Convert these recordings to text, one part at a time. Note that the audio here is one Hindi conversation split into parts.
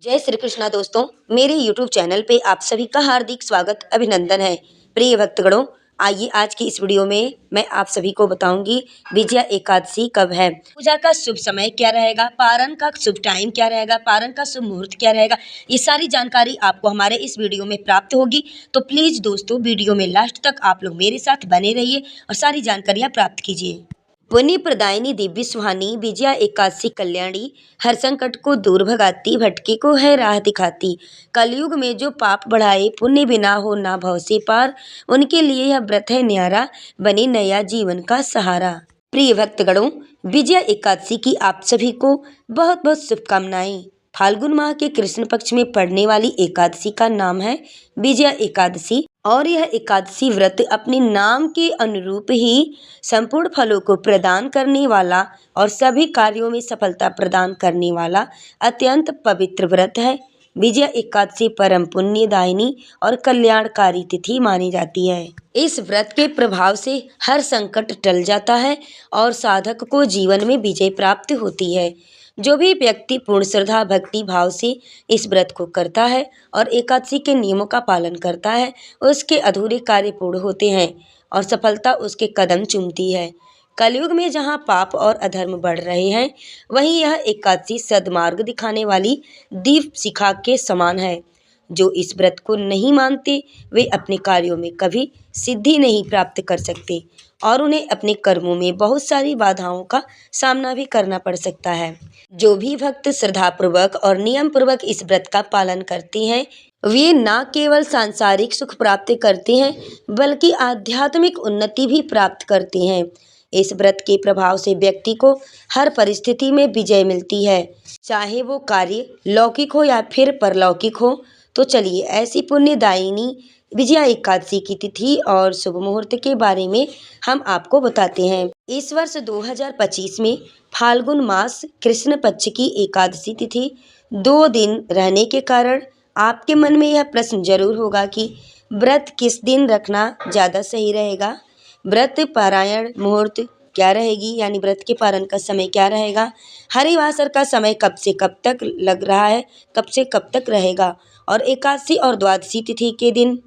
जय श्री कृष्णा दोस्तों, मेरे YouTube चैनल पे आप सभी का हार्दिक स्वागत अभिनंदन है। प्रिय भक्तगणों, आइए आज की इस वीडियो में मैं आप सभी को बताऊंगी विजया एकादशी कब है, पूजा का शुभ समय क्या रहेगा, पारण का शुभ टाइम क्या रहेगा, पारण का शुभ मुहूर्त क्या रहेगा। ये सारी जानकारी आपको हमारे इस वीडियो में प्राप्त होगी। तो प्लीज दोस्तों, वीडियो में लास्ट तक आप लोग मेरे साथ बने रहिए और सारी जानकारियाँ प्राप्त कीजिए। पुण्य प्रदायिनी दिव्य सुहानी विजया एकादशी कल्याणी, हर संकट को दूर भगाती, भटके को है राह दिखाती। कलयुग में जो पाप बढ़ाए, पुण्य बिना हो ना भव से पार, उनके लिए यह व्रत है न्यारा, बने नया जीवन का सहारा। प्रिय भक्तगणों, विजया एकादशी की आप सभी को बहुत बहुत शुभकामनाएं। फाल्गुन माह के कृष्ण पक्ष में पड़ने वाली एकादशी का नाम है विजया एकादशी और यह एकादशी व्रत अपने नाम के अनुरूप ही संपूर्ण फलों को प्रदान करने वाला और सभी कार्यों में सफलता प्रदान करने वाला अत्यंत पवित्र व्रत है। विजया एकादशी परम पुण्यदायिनी और कल्याणकारी तिथि मानी जाती है। इस व्रत के प्रभाव से हर संकट टल जाता है और साधक को जीवन में विजय प्राप्त होती है। जो भी व्यक्ति पूर्ण श्रद्धा भक्ति भाव से इस व्रत को करता है और एकादशी के नियमों का पालन करता है, उसके अधूरे कार्य पूर्ण होते हैं और सफलता उसके कदम चूमती है। कलयुग में जहाँ पाप और अधर्म बढ़ रहे हैं, वहीं यह एकादशी सद्मार्ग दिखाने वाली दीप शिखा के समान है। जो इस व्रत को नहीं मानते, वे अपने कार्यों में कभी सिद्धि नहीं प्राप्त कर सकते और उन्हें अपने कर्मों में बहुत सारी बाधाओं का सामना भी करना पड़ सकता है। जो भी भक्त श्रद्धापूर्वक और नियम पूर्वक इस व्रत का पालन करते हैं, वे न केवल सांसारिक सुख प्राप्त करते हैं, बल्कि आध्यात्मिक उन्नति भी प्राप्त करते हैं। इस व्रत के प्रभाव से व्यक्ति को हर परिस्थिति में विजय मिलती है, चाहे वो कार्य लौकिक हो या फिर परलौकिक हो। तो चलिए, ऐसी पुण्यदायिनी विजया एकादशी की तिथि और शुभ मुहूर्त के बारे में हम आपको बताते हैं। इस वर्ष 2025 में फाल्गुन मास कृष्ण पक्ष की एकादशी तिथि 2 दिन रहने के कारण आपके मन में यह प्रश्न जरूर होगा कि व्रत किस दिन रखना ज़्यादा सही रहेगा, व्रत पारायण मुहूर्त क्या रहेगी, यानी व्रत के पारण का समय क्या रहेगा, हरिवासर का समय कब से कब तक लग रहा है, कब से कब तक रहेगा, और एकादशी और द्वादशी तिथि के दिन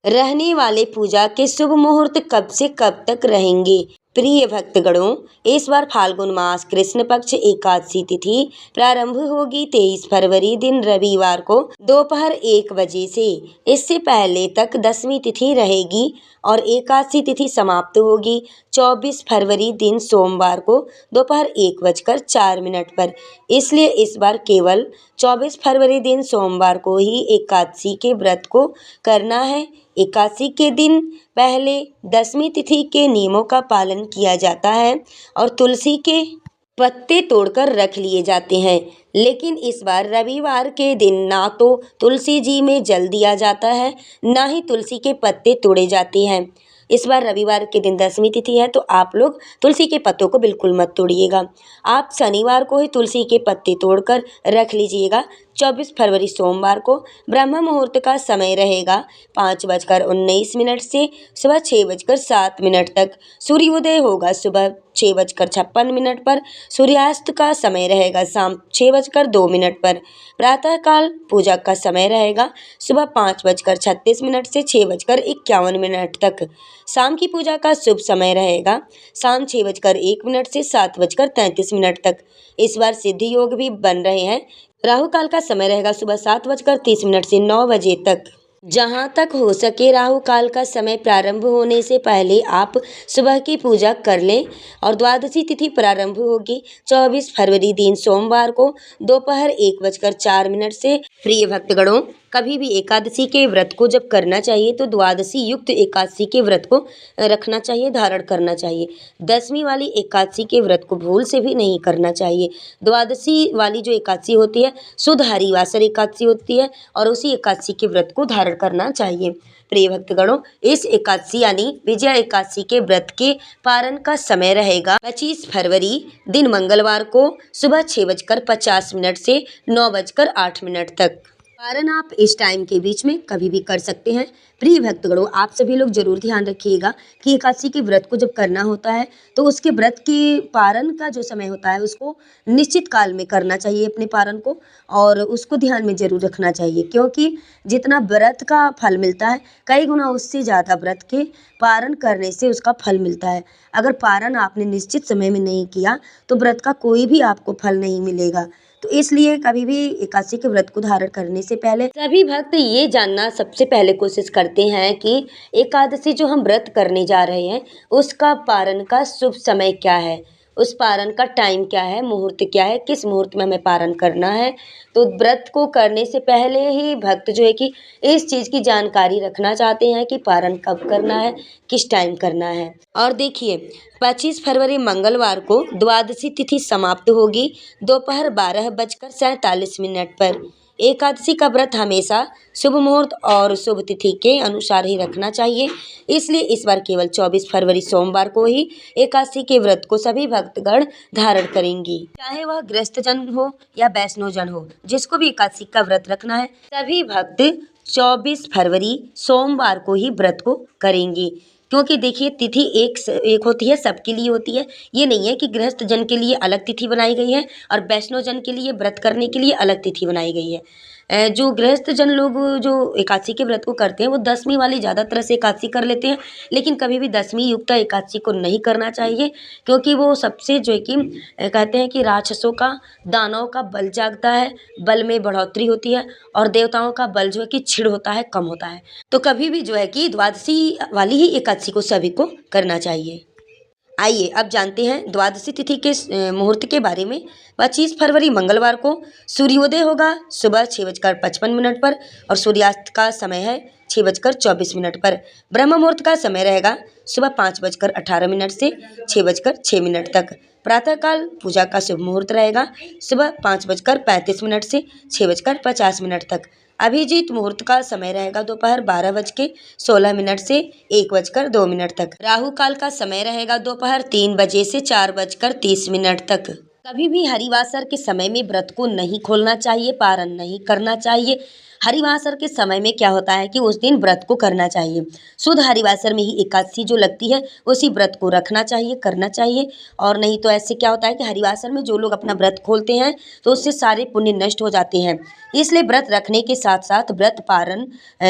रहने वाले पूजा के शुभ मुहूर्त कब से कब तक रहेंगे। प्रिय भक्तगणों, इस बार फाल्गुन मास कृष्ण पक्ष एकादशी तिथि प्रारंभ होगी 23 फरवरी दिन रविवार को दोपहर 1 बजे से। इससे पहले तक 10वीं तिथि रहेगी और एकादशी तिथि समाप्त होगी 24 फरवरी दिन सोमवार को दोपहर 1:04 पर। इसलिए इस बार केवल 24 फरवरी दिन सोमवार को ही एकादशी के व्रत को करना है। एकादशी के दिन पहले 10वीं तिथि के नियमों का पालन किया जाता है और तुलसी के पत्ते तोड़कर रख लिए जाते हैं, लेकिन इस बार रविवार के दिन ना तो तुलसी जी में जल दिया जाता है, ना ही तुलसी के पत्ते तोड़े जाते हैं। इस बार रविवार के दिन 10वीं तिथि है, तो आप लोग तुलसी के पत्तों को बिल्कुल मत तोड़िएगा। आप शनिवार को ही तुलसी के पत्ते तोड़कर रख लीजिएगा। 24 फरवरी सोमवार को ब्रह्म मुहूर्त का समय रहेगा 5:19 से सुबह 6:07 तक। सूर्योदय होगा सुबह 6:56 पर। सूर्यास्त का समय रहेगा शाम 6:02 पर। प्रातःकाल पूजा का समय रहेगा सुबह 5:36 से 6:51 तक। शाम की पूजा का शुभ समय रहेगा शाम 6:01 से 7:33 तक। इस बार सिद्धि योग भी बन रहे हैं। राहु काल का समय रहेगा सुबह 7:30 से 9 बजे तक। जहाँ तक हो सके राहु काल का समय प्रारंभ होने से पहले आप सुबह की पूजा कर लें। और द्वादशी तिथि प्रारंभ होगी 24 फरवरी दिन सोमवार को दोपहर 1:04 से। प्रिय भक्तगणों, कभी भी एकादशी के व्रत को जब करना चाहिए तो द्वादशी युक्त एकादशी के व्रत को रखना चाहिए, धारण करना चाहिए। 10वीं वाली एकादशी के व्रत को भूल से भी नहीं करना चाहिए। द्वादशी वाली जो एकादशी होती है शुद्ध हरिवासर एकादशी होती है और उसी एकादशी के व्रत को धारण करना चाहिए। प्रिय भक्तगणों, इस एकादशी यानी विजया एकादशी के व्रत के पारण का समय रहेगा 25 फरवरी दिन मंगलवार को सुबह 6:50 से 9:08 तक। पारण आप इस टाइम के बीच में कभी भी कर सकते हैं। प्रिय भक्तगणों, आप सभी लोग जरूर ध्यान रखिएगा कि एकादशी के व्रत को जब करना होता है तो उसके व्रत के पारण का जो समय होता है उसको निश्चित काल में करना चाहिए अपने पारण को, और उसको ध्यान में जरूर रखना चाहिए, क्योंकि जितना व्रत का फल मिलता है कई गुना उससे ज़्यादा व्रत के पारण करने से उसका फल मिलता है। अगर पारण आपने निश्चित समय में नहीं किया तो व्रत का कोई भी आपको फल नहीं मिलेगा। तो इसलिए कभी भी एकादशी के व्रत को धारण करने से पहले सभी भक्त ये जानना सबसे पहले कोशिश करते हैं कि एकादशी जो हम व्रत करने जा रहे हैं उसका पारण का शुभ समय क्या है, उस पारण का टाइम क्या है, मुहूर्त क्या है, किस मुहूर्त में हमें पारण करना है। तो व्रत को करने से पहले ही भक्त जो है कि इस चीज़ की जानकारी रखना चाहते हैं कि पारण कब करना है, किस टाइम करना है। और देखिए 25 फरवरी मंगलवार को द्वादशी तिथि समाप्त होगी दोपहर 12:47 पर। एकादशी का व्रत हमेशा शुभ मुहूर्त और शुभ तिथि के अनुसार ही रखना चाहिए, इसलिए इस बार केवल 24 फरवरी सोमवार को ही एकादशी के व्रत को सभी भक्तगण धारण करेंगी। चाहे वह गृहस्थ जन हो या वैष्णव जन हो, जिसको भी एकादशी का व्रत रखना है सभी भक्त 24 फरवरी सोमवार को ही व्रत को करेंगे। क्योंकि देखिए तिथि एक होती है, सबके लिए होती है। ये नहीं है कि गृहस्थ जन के लिए अलग तिथि बनाई गई है और वैष्णव जन के लिए व्रत करने के लिए अलग तिथि बनाई गई है। जो गृहस्थ जन लोग जो एकादशी के व्रत को करते हैं वो दसवीं वाली ज़्यादातर से एकादशी कर लेते हैं, लेकिन कभी भी दसवीं युक्त एकादशी को नहीं करना चाहिए, क्योंकि वो सबसे जो है कि कहते हैं कि राक्षसों का, दानवों का बल जागता है, बल में बढ़ोतरी होती है और देवताओं का बल जो है कि क्षीण होता है, कम होता है। तो कभी भी जो है कि द्वादशी वाली ही एकादशी को सभी को करना चाहिए। आइए अब जानते हैं द्वादशी तिथि के मुहूर्त के बारे में। 25 फरवरी मंगलवार को सूर्योदय होगा सुबह 6:55 पर और सूर्यास्त का समय है 6:24 पर। ब्रह्म मुहूर्त का समय रहेगा सुबह 5:18 से 6:06 तक। प्रातःकाल पूजा का शुभ मुहूर्त रहेगा सुबह 5:35 से 6:50 तक। अभिजीत मुहूर्त का समय रहेगा दोपहर 12:16 से 1:02 तक। राहु काल का समय रहेगा दोपहर 3 बजे से 4:30 तक। कभी भी हरिवासर के समय में व्रत को नहीं खोलना चाहिए, पारण नहीं करना चाहिए। हरिवासर के समय में क्या होता है कि उस दिन व्रत को करना चाहिए। शुद्ध हरिवासर में ही एकादशी जो लगती है उसी व्रत को रखना चाहिए, करना चाहिए। और नहीं तो ऐसे क्या होता है कि हरिवासर में जो लोग अपना व्रत खोलते हैं तो उससे सारे पुण्य नष्ट हो जाते हैं। इसलिए व्रत रखने के साथ साथ व्रत पारण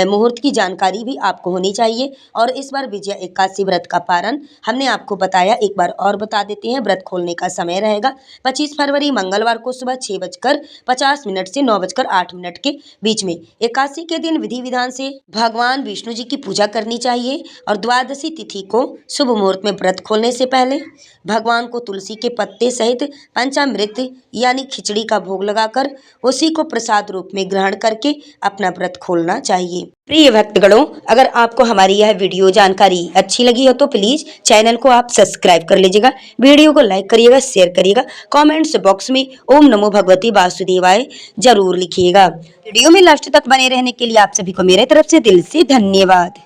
मुहूर्त की जानकारी भी आपको होनी चाहिए। और इस बार विजया एकादशी व्रत का पारण हमने आपको बताया, एक बार और बता देते हैं। व्रत खोलने का समय रहेगा 25 फरवरी मंगलवार को सुबह 6:50 से 9:08 के बीच में। एकादशी के दिन विधि विधान से भगवान विष्णु जी की पूजा करनी चाहिए और द्वादशी तिथि को शुभ मुहूर्त में व्रत खोलने से पहले भगवान को तुलसी के पत्ते सहित पंचामृत यानी खिचड़ी का भोग लगाकर उसी को प्रसाद रूप में ग्रहण करके अपना व्रत खोलना चाहिए। प्रिय भक्तगणों, अगर आपको हमारी यह वीडियो जानकारी अच्छी लगी हो तो प्लीज चैनल को आप सब्सक्राइब कर लीजिएगा, वीडियो को लाइक करिएगा, शेयर करिएगा, कमेंट्स बॉक्स में ओम नमो भगवती वासुदेवाय जरूर लिखिएगा। वीडियो में लास्ट तक बने रहने के लिए आप सभी को मेरे तरफ से दिल से धन्यवाद।